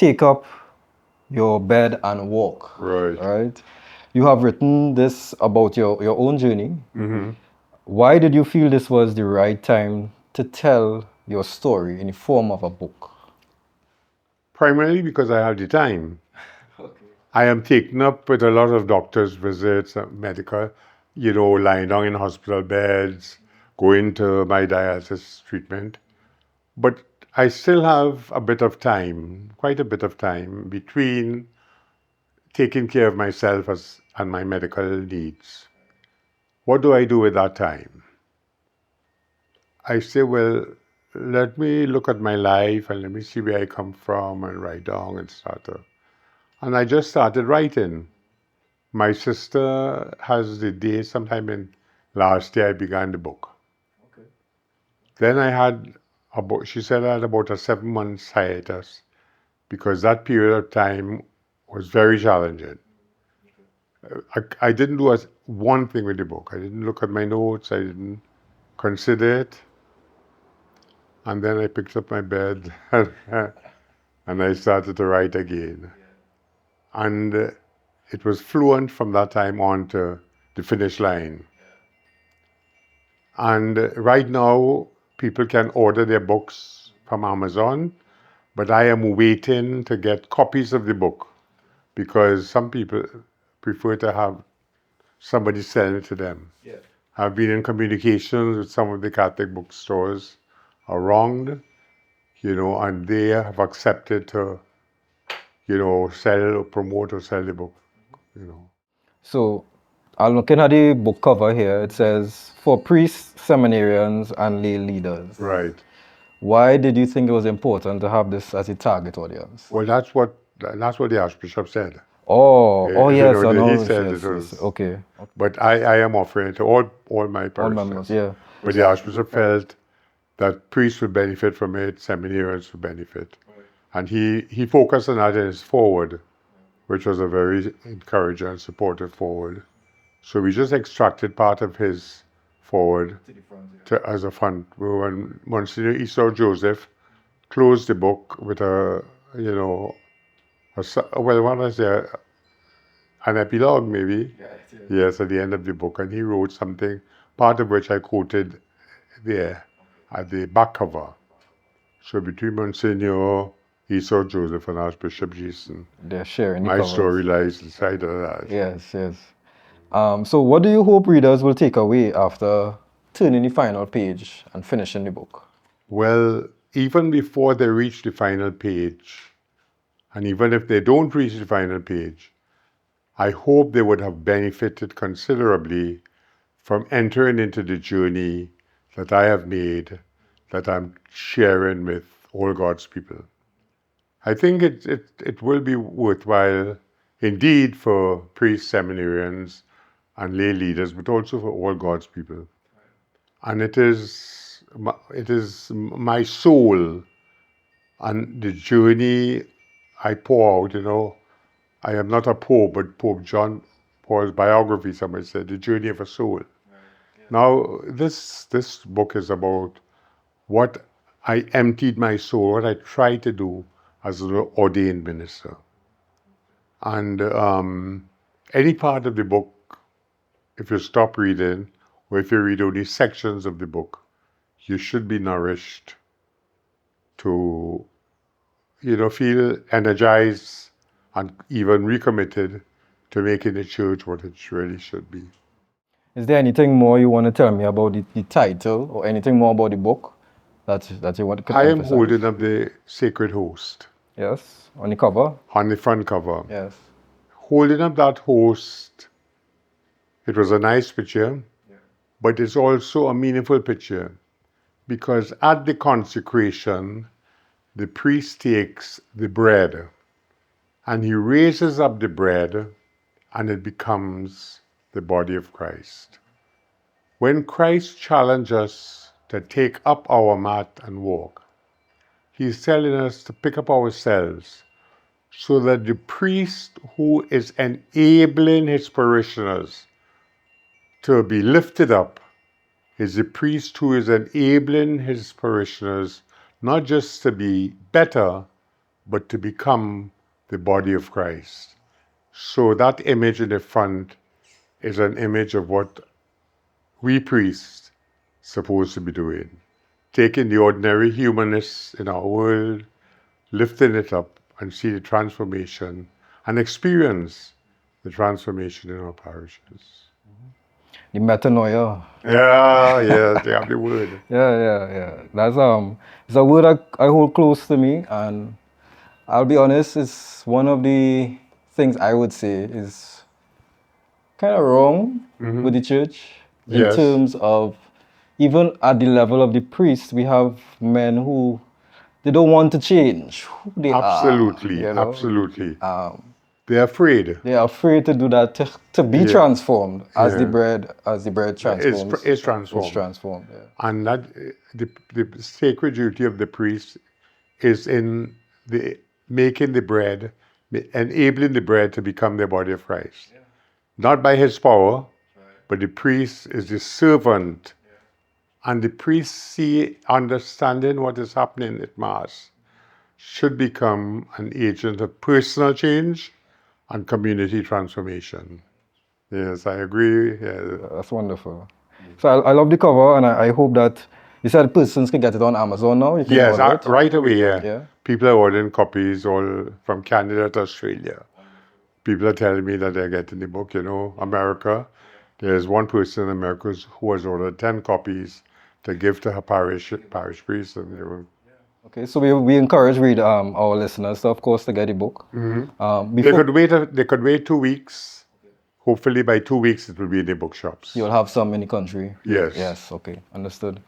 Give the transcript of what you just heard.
take up your bed and walk. Right. Right? You have written this about your own journey. Mm-hmm. Why did you feel this was the right time to tell your story in the form of a book? Primarily because I have the time. I am taken up with a lot of doctor's visits, medical, lying down in hospital beds, going to my dialysis treatment. But I still have a bit of time, quite a bit of time, between taking care of myself and my medical needs. What do I do with that time? I say, well, let me look at my life and let me see where I come from and write down and start to. And I just started writing. My sister has the day, sometime in last year, I began the book. Okay. Then I had she said I had about a 7 month hiatus because that period of time was very challenging. I didn't do one thing with the book. I didn't look at my notes. I didn't consider it. And then I picked up my bed and I started to write again. And it was fluent from that time on to the finish line. And right now, people can order their books from Amazon, but I am waiting to get copies of the book because some people prefer to have somebody sell it to them. Yeah. I've been in communications with some of the Catholic bookstores around, and they have accepted to, sell or promote or sell the book, So, I'm looking at the book cover here. It says, for priests, seminarians, and lay leaders. Right. Why did you think it was important to have this as a target audience? Well, that's what the Archbishop said. Oh, yes, I know. He said Yes, it was. yes. Okay. But I am offering it to all my All members, parishioners. yeah. But the Archbishop felt that priests would benefit from it, seminarians would benefit. And he focused on that in his forward, which was a very encouraging and supportive forward. So we just extracted part of his forward as a front. When Monsignor Esau Joseph closed the book with an epilogue maybe. Yes, at the end of the book. And he wrote something, part of which I quoted there at the back cover. So between Monsignor Esau Joseph and Archbishop Jason, They're sharing the my covers. story lies inside of that. Yes, yes. So what do you hope readers will take away after turning the final page and finishing the book? Well, even before they reach the final page, and even if they don't reach the final page, I hope they would have benefited considerably from entering into the journey that I have made, that I'm sharing with all God's people. I think it will be worthwhile indeed for priests, seminarians, and lay leaders, but also for all God's people. And it is my soul and the journey I pour out, I am not a pope, but Pope John Paul's biography, somebody said, the journey of a soul. Now, this book is about what I emptied my soul, what I tried to do as an ordained minister. And any part of the book, if you stop reading, or if you read only sections of the book, you should be nourished to, feel energized and even recommitted to making the church what it really should be. Is there anything more you want to tell me about the title or anything more about the book that you want to I am emphasize? holding up the Sacred Host. Yes, on the cover? On the front cover. Yes. Holding up that host, it was a nice picture, but it's also a meaningful picture because at the consecration, the priest takes the bread and he raises up the bread and it becomes the body of Christ. When Christ challenged us to take up our mat and walk, he's telling us to pick up ourselves so that the priest who is enabling his parishioners to be lifted up is the priest who is enabling his parishioners not just to be better, but to become the body of Christ. So that image in the front is an image of what we priests supposed to be doing. Taking the ordinary humanness in our world, lifting it up and see the transformation and experience the transformation in our parishes. The metanoia. Yeah, they have the word. Yeah. That's it's a word I hold close to me, and I'll be honest, it's one of the things I would say is kind of wrong with the church in Yes. terms of even at the level of the priest, we have men who they don't want to change who they Absolutely, are. absolutely. They're afraid. They are afraid to do that to be Yeah. transformed as the Yeah. bread transforms. Is transformed. It's transformed. Yeah. And that the sacred duty of the priest is in the making the bread, enabling the bread to become the body of Christ. Not by his power, but the priest is the servant. And the priest understanding what is happening at Mass, should become an agent of personal change and community transformation. Yes, I agree. Yeah. That's wonderful. So I love the cover, and I hope that you said persons can get it on Amazon now. You can Yes, order it. right away, yeah. Yeah. People are ordering copies all from Canada to Australia. People are telling me that they're getting the book, America. There's one person in America who has ordered 10 copies to give to her parish priest. And Okay, so we encourage our listeners, of course, to get the book. they could wait 2 weeks. Hopefully by 2 weeks it will be in the bookshops. You'll have some in the country. Yes. Yes. Okay. Understood.